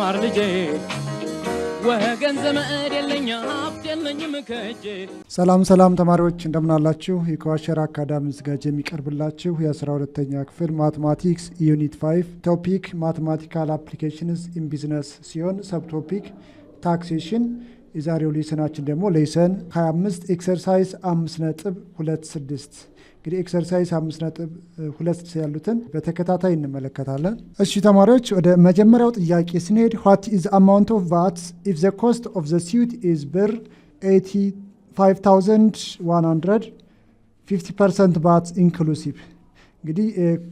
ተማር ልጄ ወገን ዘመድ የለኝ ሀብት የለኝም ከእጄ። ሰላም ተማሪዎች እንደምን አላችሁ? የከዋሸራ አካዳሚ ዝጋጅ የሚቀርብላችሁ የ12ኛ ክፍል ማትማቲክስ ዩኒት 5 ቶፒክ ማትማቲካል አፕሊኬሽንስ ኢን ቢዝነስ ሲሆን ሰብቶፒክ ታክሴሽን። የዛሬው ሌሰናችን ደግሞ ሌሰን 25 ኤክሰርሳይዝ 5.26 እንግዲህ ኤክሰርሳይዝ 5.26 ያሉትን በተከታታይ እንመለከታለን። እሺ ተማሪዎች ወደ መጀመሪያው ጥያቄ ስንሄድ what is the amount of VAT if the cost of the suit is ብር 85,100 50% VAT inclusive። እንግዲህ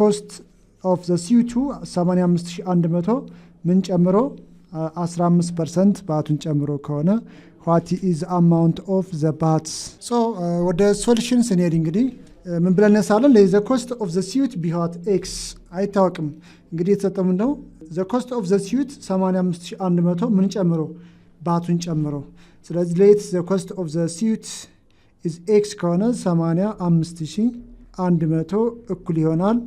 cost of the suit 85,100 ምን ጨምሮ 15% ባቱን ጨምሮ ከሆነ what is the amount of the VAT። ወደ ሶሉሽን ስንሄድ እንግዲህ ምን ብለን ነሳለን? the cost of the suit ቢሆን x አይታወቅም። እንግዲህ የተሰጠው ነው the cost of the suit 85,100 ምን ጨምሮ ባቱን ጨምሮ። ስለዚህ let the cost of the suit is x ከሆነ 85,100 እኩል ይሆናል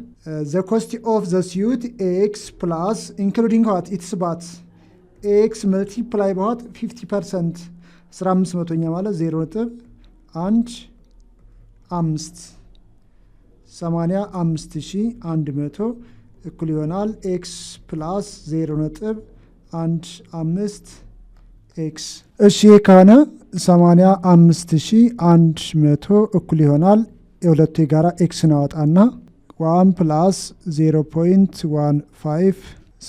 the cost of the suit x plus including what its VAT x multiply by 50% 15% ማለት 0.15 85,100 እኩል ይሆናል x ፕላስ 0.15 x። እሺ ከሆነ 85,100 እኩል ይሆናል የሁለቱ የጋራ x እናወጣና 1 ፕላስ 0.15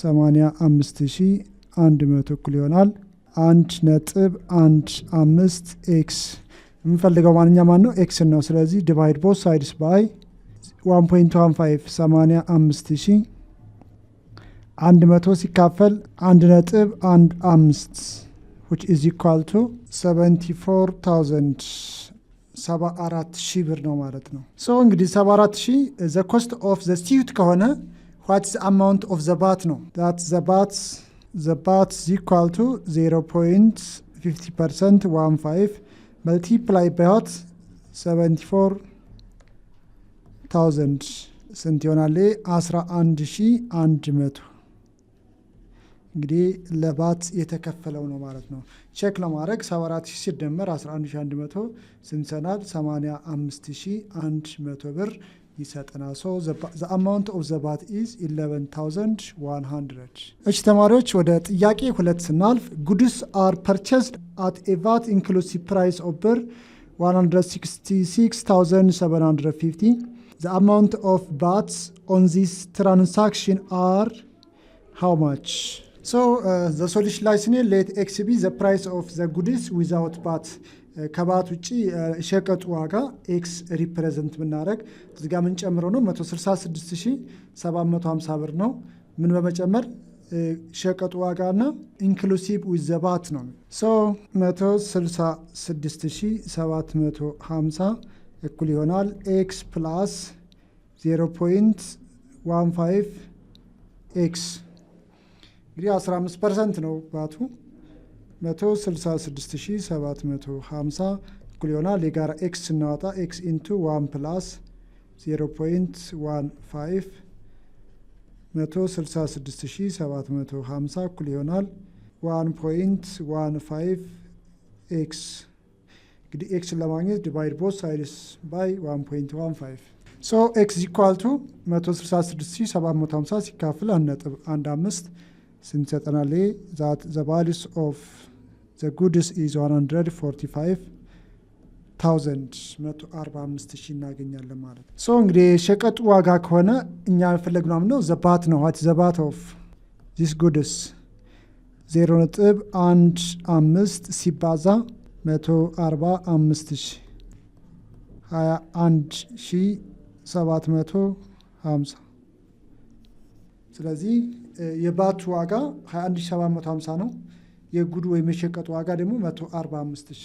85,100 እኩል ይሆናል 1.15 x። የምንፈልገው ማንኛውም ነው x ነው። ስለዚህ ዲቫይድ ቦth sides by 1.15 85,100 ሲካፈል 1.15 which is equal to 74,000 ብር ነው ማለት ነው። እንግዲህ 74,000 the cost of the suit ከሆነ what's the amount of the VAT ነው። that the VAT is equal to 0.50% 15 multiply by what 74,000 ስንት ይሆናል? 11,100 እንግዲህ ለባት የተከፈለው ነው ማለት ነው። ቼክ ለማድረግ 74,000 ሲደመር 11,100 ስንት ይሆናል? 85,100 ብር ይሰጠናል። the amount of the VAT is 11,100። እሺ ተማሪዎች ወደ ጥያቄ 2 ስናልፍ goods are purchased at a VAT inclusive price of ብር 166,750 the amount of VAT on this transaction are how much? the solution ላይ ስንል let x be the price of the goods without VAT ከባት ውጪ ሸቀጡ ዋጋ ኤክስ ሪፕሬዘንት ብናደርግ እዚህ ጋር ምን ጨምሮ ነው 166,750 ብር ነው። ምን በመጨመር ሸቀጡ ዋጋና ኢንክሉሲቭ ዊዝ ዘ ባት ነው። 166,750 እኩል ይሆናል ኤክስ ፕላስ 0.15 ኤክስ እንግዲህ 15% ነው ባቱ 166,750 እኩል ይሆናል የጋራ ኤክስ እናወጣ ኤክስ ኢንቱ 1 ፕላስ 0.15 166,750 እኩል ይሆናል 1.15 ኤክስ። እንግዲህ ኤክስን ለማግኘት ዲቫይድ ቦት ሳይድስ ባይ 1.15 ኤክስ ኢኳል ቱ 166,750 ሲካፈል 1.15 ስንት ይሰጠናል? the values of the goods is 145,145,000 እናገኛለን ማለት ነው። እንግዲህ ሸቀጡ ዋጋ ከሆነ እኛ የፈለግነው ነው the VAT ነው። what is the VAT of this goods 0.15 ሲባዛ 145,000 21,750 ስለዚህ የባቱ ዋጋ 21,750 ነው። የጉዱ ወይም የሸቀጡ ዋጋ ደግሞ 145,000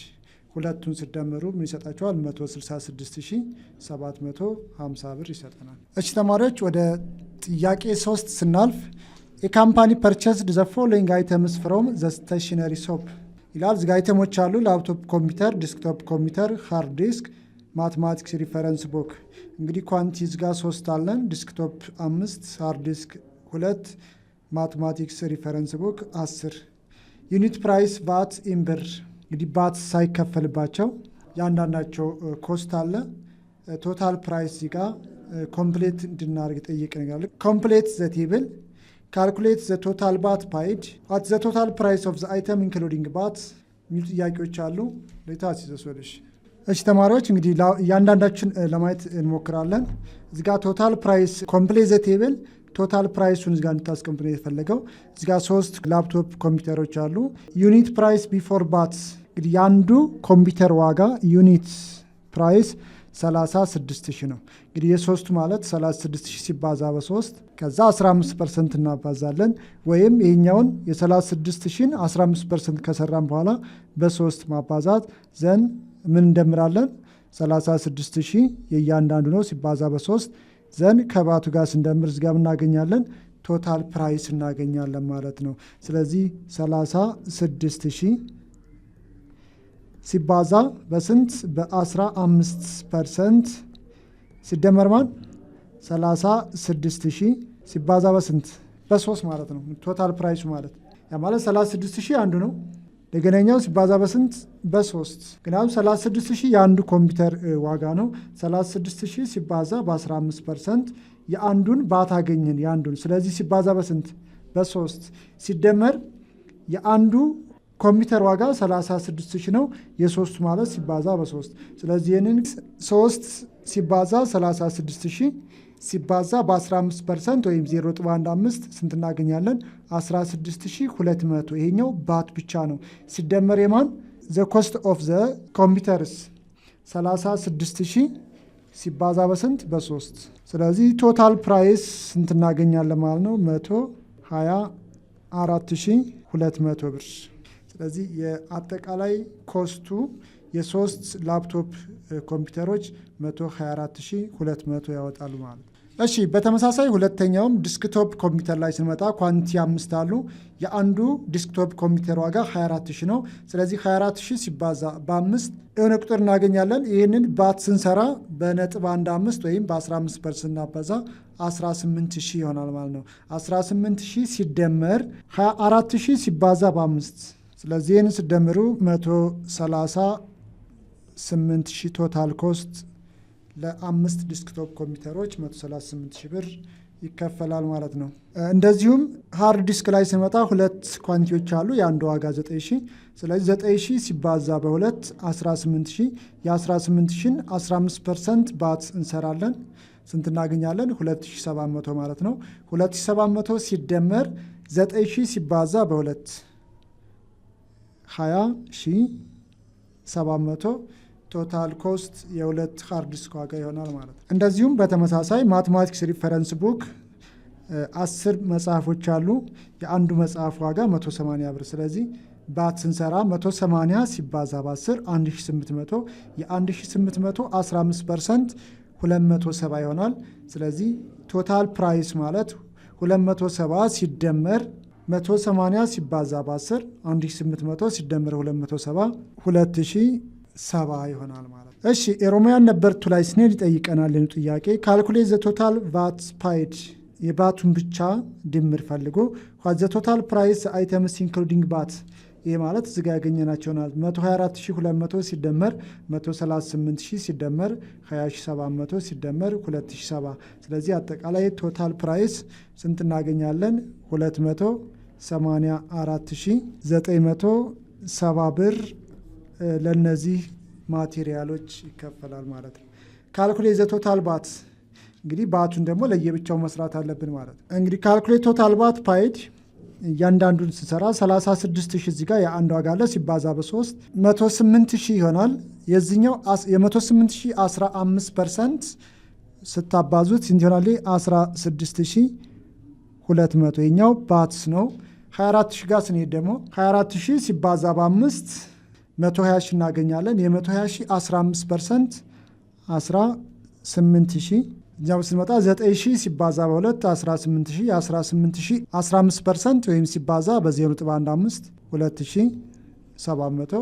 ሁለቱን ሲደመሩ ምን ይሰጣቸዋል? 166,750 ብር ይሰጠናል። እሺ ተማሪዎች ወደ ጥያቄ 3 ስናልፍ የካምፓኒ ፐርቸስድ ዘ ፎሎዊንግ አይተምስ ፍሮም ዘ ስቴሽነሪ ሾፕ ይላል። እዚህ አይተሞች አሉ። ላፕቶፕ ኮምፒውተር፣ ዲስክቶፕ ኮምፒውተር፣ ሃርድ ዲስክ፣ ማትማቲክስ ሪፈረንስ ቡክ። እንግዲህ ኳንቲቲስ ጋር 3 አለን። ዲስክቶፕ 5፣ ሃርድ ዲስክ 2፣ ማትማቲክስ ሪፈረንስ ቡክ 10 ዩኒት ፕራይስ ቫት ኢን ብር እንግዲህ ባት ሳይከፈልባቸው ያንዳንዳቸው ኮስት አለ። ቶታል ፕራይስ እዚህ ጋር ኮምፕሌት እንድናደርግ ጠይቅ ነገር ኮምፕሌት ዘ ቴብል ካልኩሌት ዘ ቶታል ባት ፓይድ አት ዘ ቶታል ፕራይስ ኦፍ ዘ አይተም ኢንክሉዲንግ ባት የሚሉ ጥያቄዎች አሉ። ሌታስ ይዘሶልሽ። እሺ ተማሪዎች እንግዲህ እያንዳንዳችን ለማየት እንሞክራለን። እዚህ ጋር ቶታል ፕራይስ ኮምፕሌት ዘ ቴብል ቶታል ፕራይሱን እዚህ ጋር እንድታስቀምጡ ነው የተፈለገው። እዚህ ጋር 3 ላፕቶፕ ኮምፒውተሮች አሉ። ዩኒት ፕራይስ ቢፎር ባት እንግዲህ የአንዱ ኮምፒውተር ዋጋ ዩኒት ፕራይስ 36,000 ነው። እንግዲህ የሶስቱ ማለት 36,000 ሲባዛ በ3 ከዛ 15% እናባዛለን። ወይም ይሄኛውን የ36,000 15% ከሰራን በኋላ በ3 ማባዛት ዘን ምን እንደምራለን 36,000 የእያንዳንዱ ነው ሲባዛ በ3 ዘን ከባቱ ጋር ስንደምር ዝጋ እናገኛለን ቶታል ፕራይስ እናገኛለን ማለት ነው። ስለዚህ 36,000 ሲባዛ በስንት በ15% ሲደመር ማን 36,000 ሲባዛ በስንት በ3 ማለት ነው ቶታል ፕራይሱ ማለት ያ ማለት 36,000 አንዱ ነው። ለገናኛው ሲባዛ በስንት በ3 ምክንያቱም 36,000 የአንዱ ኮምፒውተር ዋጋ ነው። 36,000 ሲባዛ በ15% የአንዱን ባት አገኘን የአንዱን። ስለዚህ ሲባዛ በስንት በ3 ሲደመር የአንዱ ኮምፒውተር ዋጋ 36,000 ነው። የሶስቱ ማለት ሲባዛ በ3 ስለዚህ ይህንን 3 ሲባዛ 36,000 ሲባዛ በ15% ወይም 0.15 ስንት እናገኛለን 16,200 ይሄኛው ባት ብቻ ነው። ሲደመር የማን ዘ ኮስት ኦፍ ዘ ኮምፒውተርስ 36,000 ሲባዛ በስንት በ3 ስለዚህ ቶታል ፕራይስ ስንት እናገኛለን ማለት ነው 124,200 ብር። ስለዚህ የአጠቃላይ ኮስቱ የሶስት ላፕቶፕ ኮምፒውተሮች 124,200 ያወጣሉ ማለት ነው። እሺ በተመሳሳይ ሁለተኛውም ዲስክቶፕ ኮምፒውተር ላይ ስንመጣ ኳንቲ 5 አሉ። የአንዱ ዲስክቶፕ ኮምፒውተር ዋጋ 24,000 ነው። ስለዚህ 24,000 ሲባዛ በ5 የሆነ ቁጥር እናገኛለን። ይህንን ባት ስንሰራ በ0.15 ወይም በ15% እናባዛ 18,000 ይሆናል ማለት ነው። 18,000 ሲደመር 24,000 ሲባዛ በ5 ስለዚህ ይህን ስደምሩ 138,000 ቶታል ኮስት ለ5 ዲስክቶፕ ኮምፒውተሮች 138,000 ብር ይከፈላል ማለት ነው። እንደዚሁም ሃርድ ዲስክ ላይ ስንመጣ ሁለት ኳንቲዎች አሉ። የአንዱ ዋጋ 9,000 ስለዚህ 9,000 ሲባዛ በ2 18,000 የ18,000 15% ባት እንሰራለን ስንት እናገኛለን 2,700 ማለት ነው። 2,700 ሲደመር 9,000 ሲባዛ በ2 20,700 ቶታል ኮስት የሁለት ሃርድ ዲስክ ዋጋ ይሆናል ማለት ነው። እንደዚሁም በተመሳሳይ ማትማቲክስ ሪፈረንስ ቡክ 10 መጽሐፎች አሉ። የአንዱ መጽሐፍ ዋጋ 180 ብር ስለዚህ ባት ስንሰራ 180 ሲባዛ በ10 1,800 የ1,800 15% 270 ይሆናል። ስለዚህ ቶታል ፕራይስ ማለት 270 ሲደመር 180 ሲባዛ በ10 1,800 ሲደመር 270 2,070 ይሆናል ማለት ነው። እሺ ኤሮሚያን ነበር 2 ላይ ስንሄድ ይጠይቀናል ጥያቄ ካልኩሌት ዘ ቶታል ቫት ፓይድ የባቱን ብቻ ድምር ፈልጎ ዘ ቶታል ፕራይስ አይተምስ ኢንክሉዲንግ ባት ይሄ ማለት እዚህ ጋር ያገኘናቸው ናት 124,200 ሲደመር 138,000 ሲደመር 20,700 ሲደመር 2,070 ስለዚህ አጠቃላይ ቶታል ፕራይስ ስንት እናገኛለን 284,970 ብር ለነዚህ ማቴሪያሎች ይከፈላል ማለት ነው። ካልኩሌት ዘ ቶታል ባት እንግዲህ ባቱን ደግሞ ለየብቻው መስራት አለብን ማለት ነው። እንግዲህ ካልኩሌት ቶታል ባት ፓይድ እያንዳንዱን ስሰራ 36,000 እዚህ ጋር የአንድ ዋጋ አለ ሲባዛ በ3 108,000 ይሆናል። የዚህኛው የ108,000 15% ስታባዙት ስንት ይሆናል 16,200 የኛው ባትስ ነው። 24,000 ጋር ስንሄድ ደግሞ 24,000 ሲባዛ በ5 120,000 እናገኛለን። የ120,000 15% 18,000 እኛው ስንመጣ 9,000 ሲባዛ በ2 18,000 የ18,000 15% ወይም ሲባዛ በ0.15 2,700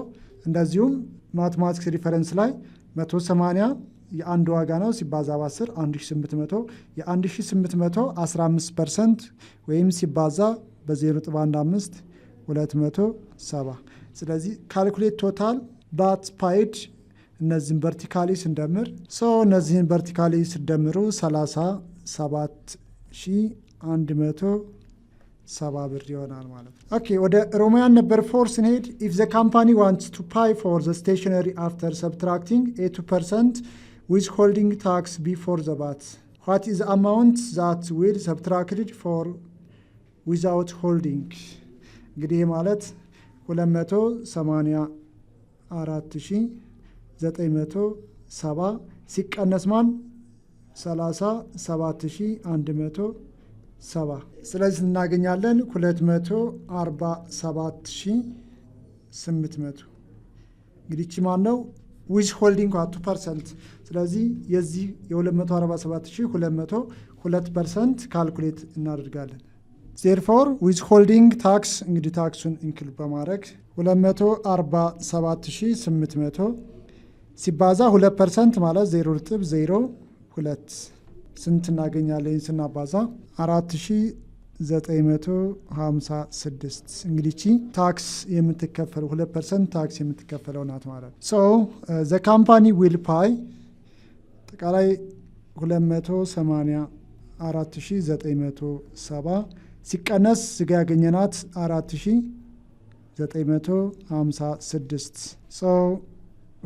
እንደዚሁም ማትማቲክስ ሪፈረንስ ላይ 180 የአንድ ዋጋ ነው ሲባዛ በ10 1800 የ1800 15% ወይም ሲባዛ በ0.15 270 ስለዚህ ካልኩሌት ቶታል ባት ፓይድ እነዚህን ቨርቲካሊ ስንደምር እነዚህን ቨርቲካሊ ስደምሩ 37170 ብር ይሆናል ማለት ነው። ኦኬ ወደ ሮማያን ነበር 4 ስንሄድ if the company wants to pay for the stationery after subtracting 82% withholding tax before the VAT what is the amount that will subtracted for without holding እንግዲህ ማለት 284970 ሲቀነስ ማን 37170 ስለዚህ እናገኛለን 247800 እንግዲህ እቺ ማን ነው ዊዝ ሆልዲንግ 2% ስለዚህ የዚህ የ247200 2% ካልኩሌት እናደርጋለን therefore withholding tax እንግዲህ ታክሱን ኢንክሉድ በማድረግ 247800 ሲባዛ 2% ማለት 0.02 ስንት እናገኛለን ስናባዛ 4956 እንግዲህ እቺ ታክስ የምትከፈለው 2% ታክስ የምትከፈለው ናት ማለት so the company will pay ተቃላይ 284970 ሲቀነስ ስጋ ያገኘናት 4956 so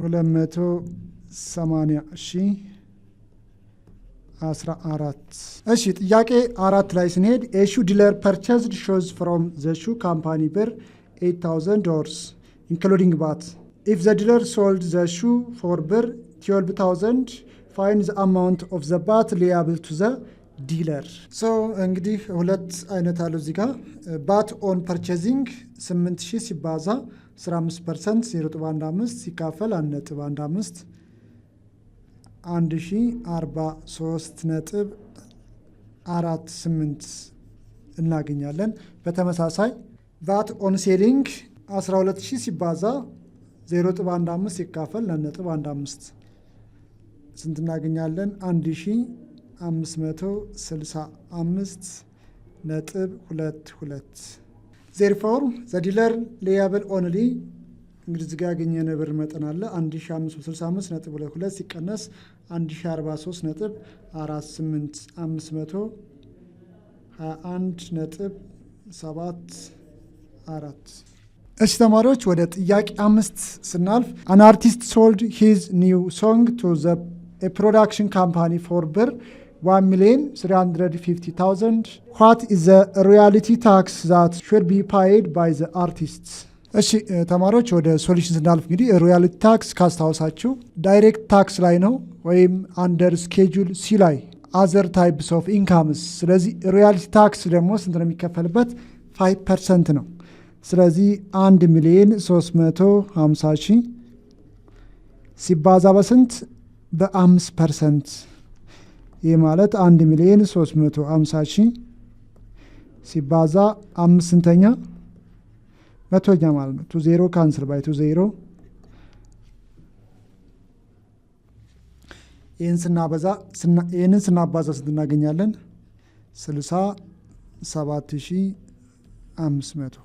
280014 እሺ ጥያቄ 4 ላይ ስንሄድ a shoe dealer purchased shoes from the shoe company for $8000 including VAT if the dealer sold the shoe for $12,000 find the amount of the VAT liable to the dealer እንግዲህ ሁለት አይነት አለው እዚህ ጋር VAT on purchasing 8000 ሲባዛ 15% 0.15 ሲካፈል 1.15 1043.48 እናገኛለን በተመሳሳይ VAT on selling 12000 ሲባዛ 0.15 ሲካፈል 1.15 ስንት እናገኛለን 1565.22 therefore the dealer liable only እንግዲህ እዚህ ጋር ያገኘነው ብር መጠን አለ 1565.22 ሲቀነስ 1043.48 521.74 እሺ ተማሪዎች ወደ ጥያቄ 5 ስናልፍ an artist sold his new song to the a production company for $1,350,000 what is the royalty tax that should be paid by the artists እሺ ተማሪዎች ወደ ሶሉሽን ስናልፍ እንግዲህ ሮያሊቲ ታክስ ካስታውሳችሁ ዳይሬክት ታክስ ላይ ነው ወይም አንደር ስኬጁል ሲ ላይ አዘር ታይፕስ ኦፍ ኢንካምስ ስለዚህ ሮያሊቲ ታክስ ደግሞ ስንት ነው የሚከፈልበት 5% ነው ስለዚህ 1,350,000 ሲባዛ በስንት በ5% ይህ ማለት 1,350,000 ሲባዛ 5ኛ መቶኛ ማለት ነው 20 ካንስል ባይ 20 ይህንን ስናባዛ ስንት እናገኛለን 67,500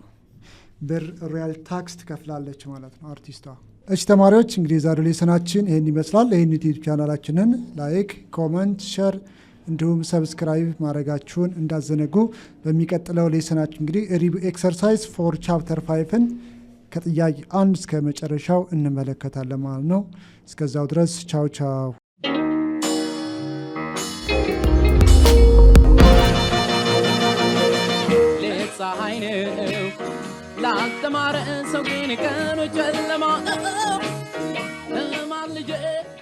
ብር ሮያል ታክስ ትከፍላለች ማለት ነው አርቲስቷ እሺ ተማሪዎች እንግዲህ ዛሬ ሌሰናችን ይሄን ይመስላል ይሄን ዩቲዩብ ቻናላችንን ላይክ ኮሜንት ሼር እንዲሁም ሰብስክራይብ ማድረጋችሁን እንዳዘነጉ በሚቀጥለው ሌሰናችን እንግዲህ ሪቪው ኤክሰርሳይዝ ፎር ቻፕተር 5ን ከጥያቄ 1 እስከ መጨረሻው እንመለከታለን ማለት ነው እስከዛው ድረስ ቻው ቻው ፀሐይ ነው ላልተማረ ሰው ግን ቀኑ ጨለማ